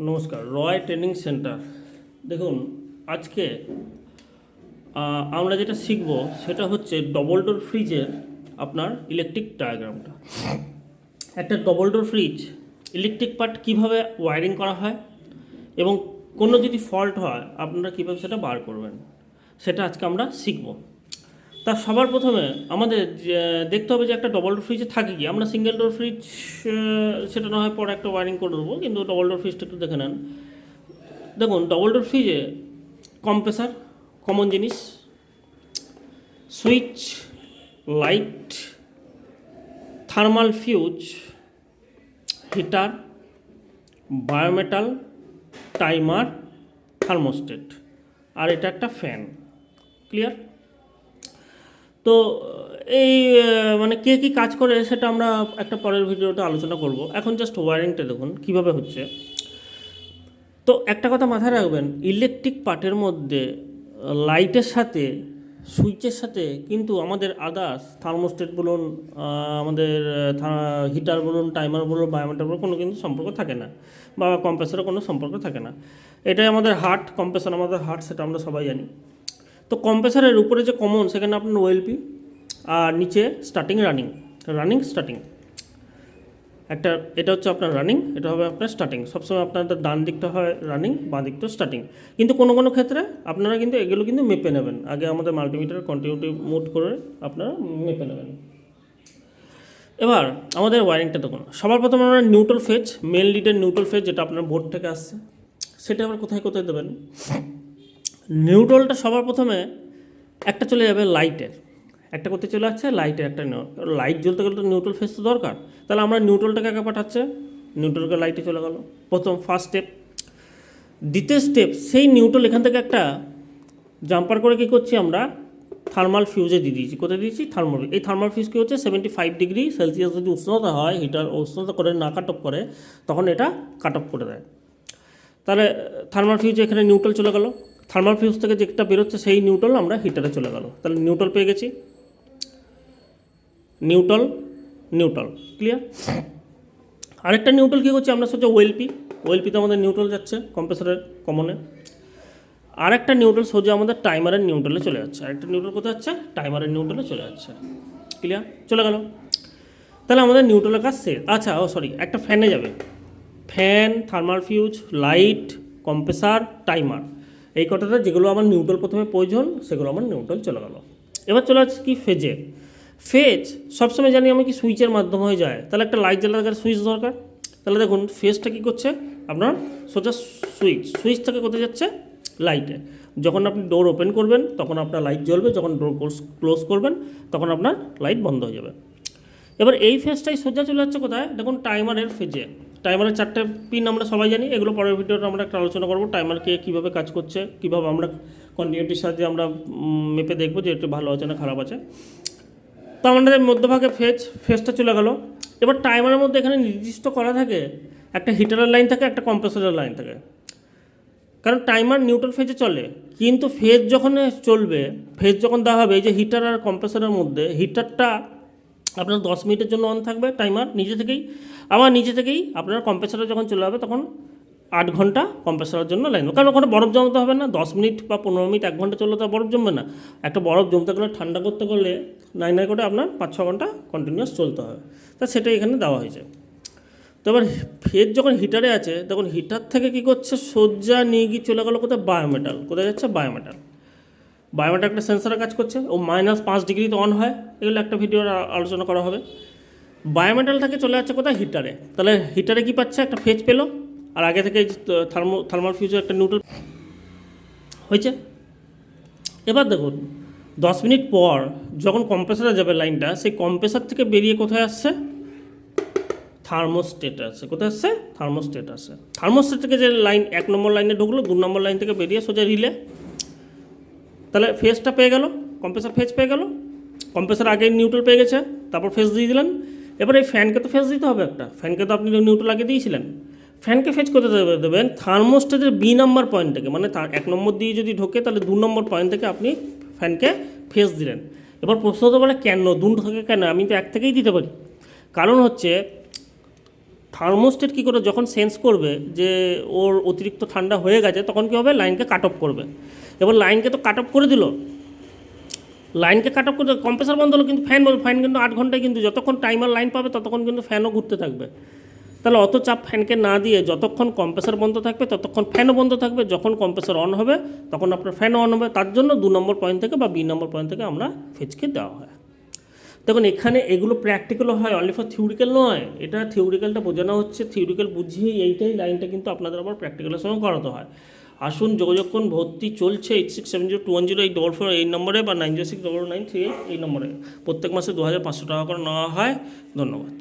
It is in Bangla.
নমস্কার, রয় ট্রেনিং সেন্টার। দেখুন, আজকে আমরা যেটা শিখব সেটা হচ্ছে ডবল ডোর ফ্রিজের আপনার ইলেকট্রিক ডায়াগ্রামটা। একটা double door fridge electric part কীভাবে ওয়্যারিং করা হয় এবং কোনো যদি ফল্ট হয় আপনারা কীভাবে সেটা বার করবেন, সেটা আজকে আমরা শিখব। তা সবার প্রথমে আমাদের দেখতে হবে যে একটা ডবল ডোর ফ্রিজে থাকে কি। আমরা সিঙ্গেল ডোর ফ্রিজ সেটা না হয় পরে একটা ওয়্যারিং করে দেবো, কিন্তু ডবল ডোর ফ্রিজটা একটু দেখে নেন। দেখুন, ডবল ডোর ফ্রিজে কম্প্রেসার কমন জিনিস, switch, light, thermal fuse, heater, biometal, timer, thermostat, আর এটা একটা ফ্যান। ক্লিয়ার? তো এই মানে কে কী কাজ করে সেটা আমরা একটা পরের ভিডিওতে আলোচনা করব। এখন জাস্ট ওয়্যারিংটা দেখুন কীভাবে হচ্ছে। তো একটা কথা মাথায় রাখবেন, ইলেকট্রিক পার্টের মধ্যে লাইটের সাথে, সুইচের সাথে কিন্তু আমাদের আদার্স থার্মোস্টেট বলুন, আমাদের হিটার বলুন, টাইমার বলুন, বায়োমিটার বলুন, কোনো কিন্তু সম্পর্ক থাকে না, বা কম্প্রেসারের কোনো সম্পর্ক থাকে না। এটাই আমাদের হার্ট, কম্প্রেসার আমাদের হার্ট, সেটা আমরা সবাই জানি। তো কম্প্রেসারের উপরে যে কমন, সেখানে আপনার ওএলপি, আর নিচে স্টার্টিং, রানিং স্টার্টিং। একটা এটা হচ্ছে আপনার রানিং, এটা হবে আপনার স্টার্টিং। সবসময় আপনাদের ডান দিকটা হয় রানিং, বাঁ দিকটা স্টার্টিং। কিন্তু কোনো কোনো ক্ষেত্রে আপনারা কিন্তু এগুলো কিন্তু মেপে নেবেন, আগে আমাদের মাল্টিমিটার কন্টিনিউটি মোড করে আপনারা মেপে নেবেন। এবার আমাদের ওয়্যারিংটা দেখুন। সবার প্রথমে আমরা নিউট্রাল ফেজ, মেন লিডের নিউট্রাল ফেজ, যেটা আপনার বোর্ড থেকে আসছে, সেটা আবার কোথায় কোথায় দেবেন। নিউট্রালটা সবার প্রথমে একটা চলে যাবে লাইটের, একটা করতে চলে আসছে লাইটের একটা। লাইট জ্বলতে গেলে তো নিউট্রাল ফেজ তো দরকার, তাহলে আমরা নিউট্রালটাকে একা পাঠাচ্ছে, নিউট্রালকে লাইটে চলে গেল প্রথম ফার্স্ট স্টেপ। দ্বিতীয় স্টেপ, সেই নিউট্রাল এখান থেকে একটা জাম্পার করে কী করছি আমরা, থার্মাল ফিউজে দিয়ে দিয়েছি। কোথায় দিয়েছি? থার্মাল। এই থার্মাল ফিউজ কী হচ্ছে, 75 ডিগ্রি সেলসিয়াস যদি উষ্ণতা হয়, হিটার উষ্ণতা করে না কাট অফ করে, তখন এটা কাট অফ করে দেয়। তাহলে থার্মাল ফিউজে এখানে নিউট্রাল চলে গেল, থার্মাল ফিউজ থেকে যেটা বেরোচ্ছে সেই নিউট্রাল আমরা হিটারে চলে গেল। তাহলে নিউট্রাল পেয়ে গেছি, নিউট্রাল। ক্লিয়ার? আরেকটা নিউট্রাল কী করছি আমরা, সোজা ওএলপিতে আমাদের নিউট্রাল যাচ্ছে কম্প্রেসারের কমনে। আরেকটা নিউট্রাল সোজা আমাদের টাইমারের নিউট্রালে চলে যাচ্ছে। আরেকটা নিউট্রাল কোথায় যাচ্ছে? টাইমারের নিউট্রালে চলে যাচ্ছে। ক্লিয়ার? চলে গেল। তাহলে আমাদের নিউট্রালের কাজ শেষ। আচ্ছা, একটা ফ্যানে যাবে। Fan, thermal fuse, light, compressor, timer, এই কটাতে যেগুলো আমার নিউট্রাল প্রথমে প্রয়োজন, সেগুলো আমার নিউট্রাল চলে গেল। এবার চলে আসছে কি, ফেজে। ফেজ সবসময় জানি আমি কি সুইচের মাধ্যমে হয়ে যায়, তাহলে একটা লাইট জ্বালার দরকার, সুইচ দরকার। তাহলে দেখুন ফেজটা কী করছে আপনার, সোজা সুইচ থেকে কোথায় যাচ্ছে? লাইটে। যখন আপনি ডোর ওপেন করবেন তখন আপনার লাইট জ্বলবে, যখন ডোর ক্লোজ করবেন তখন আপনার লাইট বন্ধ হয়ে যাবে। এবার এই ফেজটাই সোজা চলে যাচ্ছে কোথায়, দেখুন টাইমারের ফেজে। টাইমারের 4টে পিন আমরা সবাই জানি, এগুলো পরের ভিডিওতে আমরা একটা আলোচনা করবো, টাইমারকে কীভাবে কাজ করছে, কীভাবে আমরা কন্টিনিউটির সাহায্যে আমরা মেপে দেখবো যে একটু ভালো আছে না খারাপ আছে। তো আমাদের মধ্যভাগে ফেজটা চলে গেল। এবার টাইমারের মধ্যে এখানে নির্দিষ্ট করা থাকে, একটা হিটারের লাইন থাকে, একটা কম্প্রেসরের লাইন থাকে। কারণ টাইমার নিউট্রাল ফেজে চলে, কিন্তু ফেজ যখন চলবে, ফেজ যখন দেওয়া হবে, এই যে হিটার আর কম্প্রেসরের মধ্যে, হিটারটা আপনার 10 মিনিটের জন্য অন থাকবে টাইমার নিজে থেকেই, আবার নিজে থেকেই আপনার কম্প্রেসারে যখন চলে যাবে তখন 8 ঘন্টা কম্প্রেসারের জন্য লাইন। কারণ ওখানে বরফ জমাতে হবে না, 10 মিনিট বা 15 মিনিট, 1 ঘন্টা চললে তো বরফ জমবে না। একটা বরফ জমতে গেলে, ঠান্ডা করতে গেলে নাই করে আপনার 5-6 ঘন্টা কন্টিনিউয়াস চলতে হবে। তা সেটাই এখানে দেওয়া হয়েছে। তো এবার ফেজ যখন হিটারে আছে, তখন হিটার থেকে কী করছে, সোজা নিয়ে গিয়ে চলে গেলো কোথায়, বায়োমেটাল। কোথায় যাচ্ছে? বায়োমেটাল একটা সেন্সারের কাজ করছে, ও -5 ডিগ্রিতে অন হয়, এগুলো একটা ভিডিওর আলোচনা করা হবে। বায়োমেটাল থেকে চলে যাচ্ছে কোথায়, হিটারে। তাহলে হিটারে কী পাচ্ছে, একটা ফেজ পেলো, আর আগে থেকে থার্মাল ফিউজের একটা নিউট্রাল হয়েছে। এবার দেখুন 10 মিনিট পর যখন কম্প্রেসারে যাবে লাইনটা, সেই কম্প্রেসার থেকে বেরিয়ে কোথায় আসছে, থার্মোস্টেট আছে। কোথায় আসছে? থার্মোস্টেট আছে। থার্মোস্টেট থেকে যে লাইন 1 নম্বর লাইনে ঢুকলো, 2 নম্বর লাইন থেকে বেরিয়ে সোজা রিলে। তাহলে ফেজটা পেয়ে গেল, কম্প্রেসার ফেজ পেয়ে গেল, কম্প্রেসার আগে নিউট্রাল পেয়ে গেছে, তারপর ফেজ দিয়ে দিলেন। এবার এই ফ্যানকে তো ফেজ দিতে হবে একটা, ফ্যানকে তো আপনি নিউট্রাল আগে দিয়েছিলেন। ফ্যানকে ফেজ করতে দেবেন থার্মোস্টেটের বি নাম্বার পয়েন্ট থেকে, মানে 1 নম্বর দিয়ে যদি ঢোকে তাহলে 2 নম্বর পয়েন্ট থেকে আপনি ফ্যানকে ফেজ দিলেন। এবার প্রশ্ন তো বলে কেন 2 থেকে, কেন আমি তো 1 থেকেই দিতে পারি। কারণ হচ্ছে থার্মোস্টেট কী করে যখন সেন্স করবে যে ওর অতিরিক্ত ঠান্ডা হয়ে গেছে, তখন কী হবে, লাইনকে কাট অফ করবে। এবার লাইনকে তো কাট অফ করে দিল, লাইনকে কাট অফ করে কম্প্রেসার বন্ধ হলো, কিন্তু ফ্যান কিন্তু 8 ঘন্টায় কিন্তু যতক্ষণ টাইমার লাইন পাবে ততক্ষণ কিন্তু ফ্যানও ঘুরতে থাকবে। তাহলে অত চাপ ফ্যানকে না দিয়ে যতক্ষণ কম্প্রেসার বন্ধ থাকবে ততক্ষণ ফ্যানও বন্ধ থাকবে, যখন কম্প্রেসার অন হবে তখন আপনার ফ্যানও অন হবে। তার জন্য 2 নম্বর পয়েন্ট থেকে বা বি নম্বর পয়েন্ট থেকে আমরা ফেজকে দেওয়া হয়। দেখুন এখানে এগুলো প্র্যাকটিক্যালও হয়, অনলি ফর থিওরিক্যাল নয়। এটা থিওরিক্যালটা বোঝানো হচ্ছে, থিওরিক্যাল বুঝিয়ে এইটাই লাইনটা কিন্তু আপনাদের আবার প্র্যাকটিক্যালের সঙ্গে করাতে হয়। আসুন, যোগাযোগ করুন, ভর্তি চলছে 8670210844 এই নম্বরে বা 906993 এই নম্বরে। প্রত্যেক মাসে 2500 টাকা করে নেওয়া হয়। ধন্যবাদ।